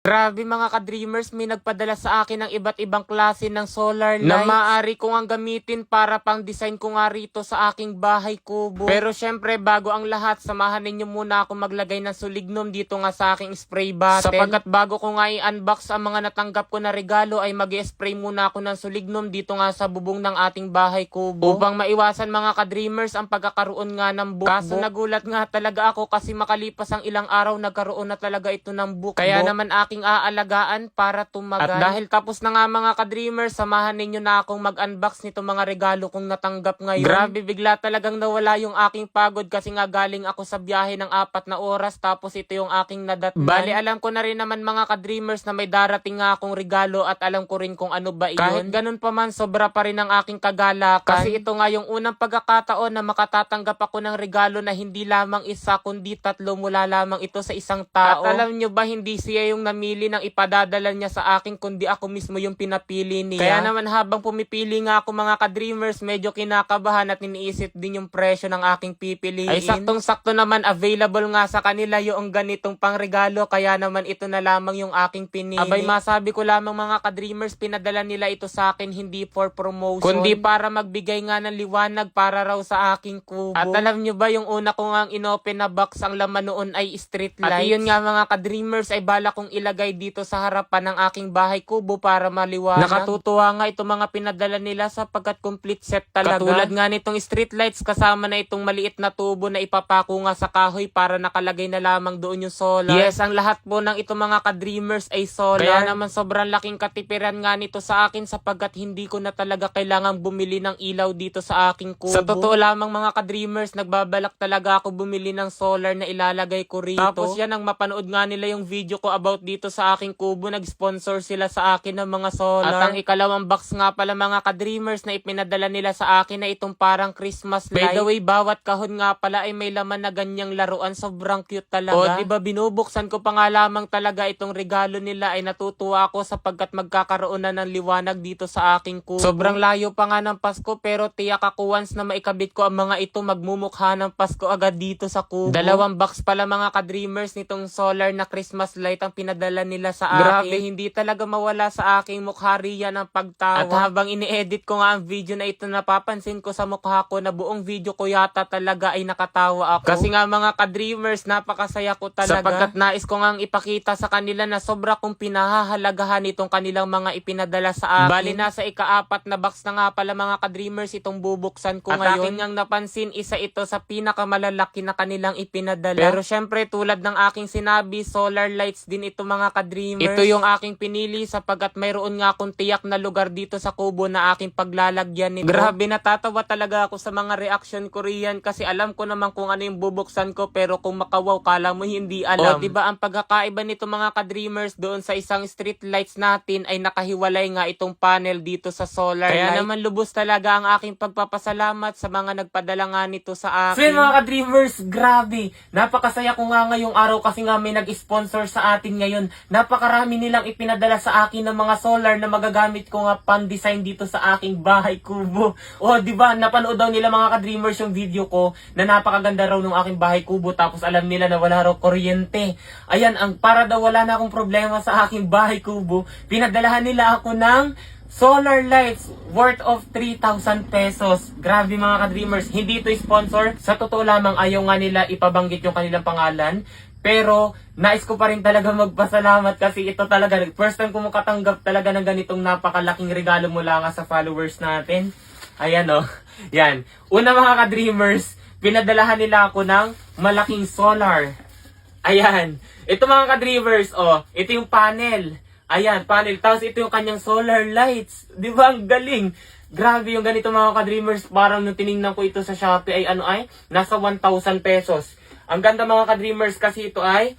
Grabe mga ka-dreamers, may nagpadala sa akin ng iba't ibang klase ng solar lights na maaari ko ngang gamitin para pang design ko nga rito sa aking bahay kubo. Pero syempre bago ang lahat, samahan ninyo muna ako maglagay ng sulignum dito nga sa aking spray bottle. Sapagkat bago ko nga i-unbox ang mga natanggap ko na regalo ay mag-spray muna ako ng sulignum dito nga sa bubong ng ating bahay kubo. Upang maiwasan mga ka-dreamers ang pagkakaroon nga ng bukbok. Kaso nagulat nga talaga ako kasi makalipas ang ilang araw nagkaroon na talaga ito ng bukbok. Kaya naman aking aalagaan para tumagal. At dahil tapos na nga mga ka-dreamers, samahan ninyo na akong mag-unbox nito mga regalo kong natanggap ngayon. Grabe, bigla talagang nawala yung aking pagod kasi nga galing ako sa biyahe ng 4 na oras tapos ito yung aking nadatnan. Bali, alam ko na rin naman mga ka-dreamers na may darating nga akong regalo at alam ko rin kung ano ba iyon. Kahit ganun pa man, sobra pa rin ang aking kagalakan. Kasi ito nga yung unang pagkakataon na makatatanggap ako ng regalo na hindi lamang isa kundi 3 mula lamang ito sa isang tao. At alam nyo ba, hindi siya yung namili ng ipadadala niya sa akin kundi ako mismo yung pinapili niya. Kaya naman habang pumipili nga ako mga ka-dreamers, medyo kinakabahan at iniisip din yung presyo ng aking pipiliin. Ay saktong-sakto naman available nga sa kanila yung ganitong pangregalo, kaya naman ito na lamang yung aking pinili. Abay, masabi ko lamang mga ka-dreamers, pinadala nila ito sa akin hindi for promotion kundi para magbigay nga ng liwanag para raw sa aking kubo. At alam nyo ba, yung una ko nga inopen na box, ang laman noon ay street lights. At yun nga mga ka-dreamers, ay bala kong ilagay dito sa harapan ng aking bahay kubo para maliwanag. Nakatutuwa nga itong mga pinadala nila sapagkat complete set talaga. Katulad nga nitong street lights, kasama na itong maliit na tubo na ipapako nga sa kahoy para nakalagay na lamang doon yung solar. Yes, ang lahat po ng itong mga ka-dreamers ay solar. Kaya naman sobrang laking katipiran nga nito sa akin sapagkat hindi ko na talaga kailangang bumili ng ilaw dito sa aking kubo. Sa totoo lamang mga ka-dreamers, nagbabalak talaga ako bumili ng solar na ilalagay ko rito. Tapos yan, ang mapanood nga nila yung video ko about dito sa aking kubo, nag-sponsor sila sa akin ng mga solar. At ang ikalawang box nga pala mga ka-dreamers na ipinadala nila sa akin na itong parang Christmas light. By the way, bawat kahon nga pala ay may laman na ganyang laruan. Sobrang cute talaga. O diba, binubuksan ko pa nga lamang talaga itong regalo nila, ay natutuwa ako sapagkat magkakaroon na ng liwanag dito sa aking kubo. Sobrang layo pa nga ng Pasko pero tiyak ako once na maikabit ko ang mga ito, magmumukha ng Pasko agad dito sa kubo. Dalawang box pala mga ka-dreamers nitong solar na Christmas light ang pinadala nila sa akin. Grabe, hindi talaga mawala sa aking mukha riyan ang pagtawa. At habang ini-edit ko nga ang video na ito, napapansin ko sa mukha ko na buong video ko yata talaga ay nakatawa ako. Kasi nga mga ka-dreamers, napakasaya ko talaga. Sapagkat nais ko nga ipakita sa kanila na sobra kong pinahahalagahan itong kanilang mga ipinadala sa akin. Bali, nasa ika-4 na box na nga pala mga ka-dreamers itong bubuksan ko ngayon. At aking ngang napansin, isa ito sa pinakamalalaki na kanilang ipinadala. Pero syempre, tulad ng aking sinabi, solar lights din ito mga ka-dreamers. Ito yung aking pinili sapagkat mayroon nga akong tiyak na lugar dito sa kubo na aking paglalagyan nito. Grabe, natatawa talaga ako sa mga reaction ko riyan kasi alam ko naman kung ano yung bubuksan ko, pero kung makawaw kala mo hindi alam. O diba, ang pagkakaiba nito mga ka-dreamers doon sa isang street lights natin ay nakahiwalay nga itong panel dito sa solar light. Kaya naman lubos talaga ang aking pagpapasalamat sa mga nagpadala nga nito sa akin. So yun mga ka-dreamers, grabe, napakasaya ko nga ngayong araw kasi nga may nag-sponsor sa atin ngayon. Napakarami nilang ipinadala sa akin ng mga solar na magagamit ko nga pan-design dito sa aking bahay kubo. O diba, napanood daw nila mga ka-dreamers yung video ko na napakaganda raw ng aking bahay kubo, tapos alam nila na wala raw kuryente. Ayan, ang para daw wala na akong problema sa aking bahay kubo, pinadalahan nila ako ng solar lights worth of 3,000 pesos. Grabe mga ka-dreamers, hindi ito sponsor. Sa totoo lamang, ayaw nga nila ipabanggit yung kanilang pangalan. Pero nais ko pa rin talaga magpasalamat kasi ito talaga, first time ko makatanggap talaga ng ganitong napakalaking regalo mula nga sa followers natin. Ayan o. Yan. Una mga ka-dreamers, pinadalahan nila ako ng malaking solar. Ayan. Ito mga ka-dreamers, ito yung panel. Ayan, panel. Tapos ito yung kanyang solar lights. Di ba? Ang galing. Grabe yung ganito mga ka-dreamers. Parang nung tinignan ko ito sa Shopee ay nasa 1,000 pesos. Ang ganda mga ka-dreamers kasi ito ay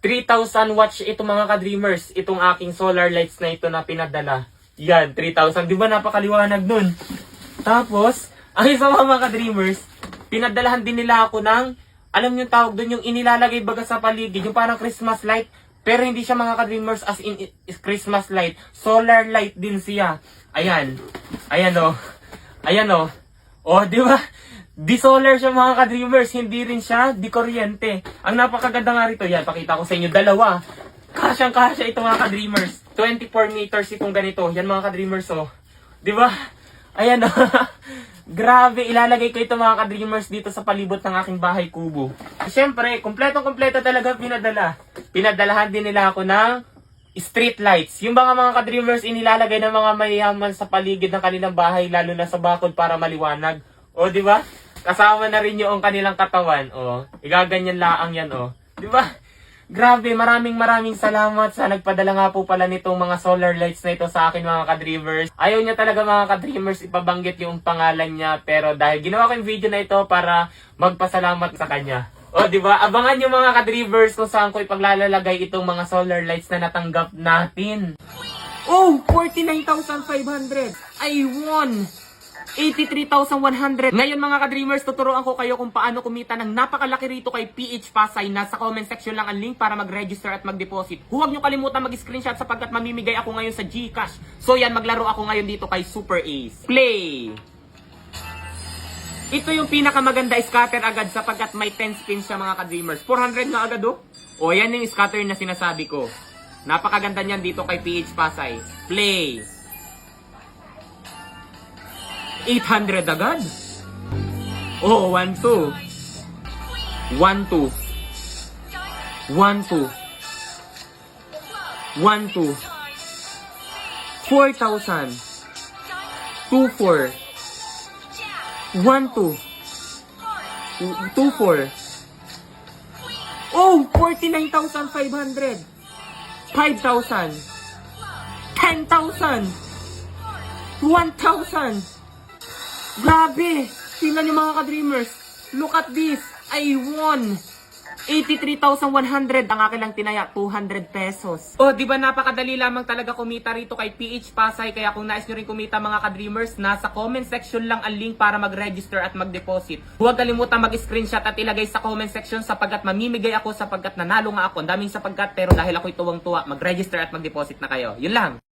3,000 watts ito mga ka-dreamers. Itong aking solar lights na ito na pinadala. Yan, 3,000. Di ba napakaliwanag nun? Tapos, ang isa mga ka-dreamers, pinadalahan din nila ako ng, alam yung tawag dun, yung inilalagay baga sa paligid, yung parang Christmas light. Pero hindi siya mga ka-dreamers as in Christmas light. Solar light din siya. Ayan. Ayan o. Ayan o. O, di ba? Di solar siya mga ka-dreamers, hindi rin siya di kuryente. Ang napakaganda nga rito, yan, pakita ko sa inyo, dalawa. Kasyang-kasya ito mga ka-dreamers. 24 meters itong ganito. Yan mga ka-dreamers oh. Di ba? Ayan oh. Grabe, ilalagay ko ito mga ka-dreamers dito sa palibot ng aking bahay kubo. Siyempre, kompletong-kompleto talaga pinadala. Pinadalahan din nila ako ng street lights. Yung mga ka-dreamers inilalagay ng mga mayayaman sa paligid ng kanilang bahay, lalo na sa bakod para maliwanag. O, di ba? Kasama na rin yung kanilang katawan. O, igaganyan laang yan o. Di ba? Grabe, maraming salamat sa nagpadala nga po pala nitong mga solar lights na ito sa akin mga ka-dreamers. Ayaw niya talaga mga ka-dreamers ipabanggit yung pangalan niya, pero dahil ginawa ko yung video na ito para magpasalamat sa kanya. O, di ba? Abangan nyo mga ka-dreamers kung saan ko ipaglalalagay itong mga solar lights na natanggap natin. Oh, 49,500! I won! 83,100. Ngayon mga ka-dreamers, tuturuan ko kayo kung paano kumita ng napakalaki rito kay PH Pasay. Nasa comment section lang ang link para mag-register at mag-deposit. Huwag nyo kalimutan mag-screenshot sapagkat mamimigay ako ngayon sa GCash. So yan, maglaro ako ngayon dito kay Super Ace. Play! Ito yung pinakamaganda scatter agad sapagkat may 10 spins siya mga ka-dreamers. 400 na agad oh. O yan yung scatter na sinasabi ko. Napakaganda niyan dito kay PH Pasay. Play! 800 agad. Oh, 1, 2. 1, 2. 1, 2. 1, 2. 4,000. 2, 4. 1, 2. 2, 4. Oh, 49,500. 5,000. 10,000. 1,000. Grabe! Tingnan niyo mga ka-dreamers. Look at this. I won! 83,100. Ang akin lang tinaya, 200 pesos. Oh, di ba napakadali lamang talaga kumita rito kay PH Pasay. Kaya kung nais nyo rin kumita mga ka-dreamers, nasa comment section lang ang link para mag-register at mag-deposit. Huwag kalimutan mag-screenshot at ilagay sa comment section sapagkat mamimigay ako sapagkat nanalo nga ako. Ang daming sapagkat pero dahil ako'y tuwang-tuwa, mag-register at mag-deposit na kayo. Yun lang.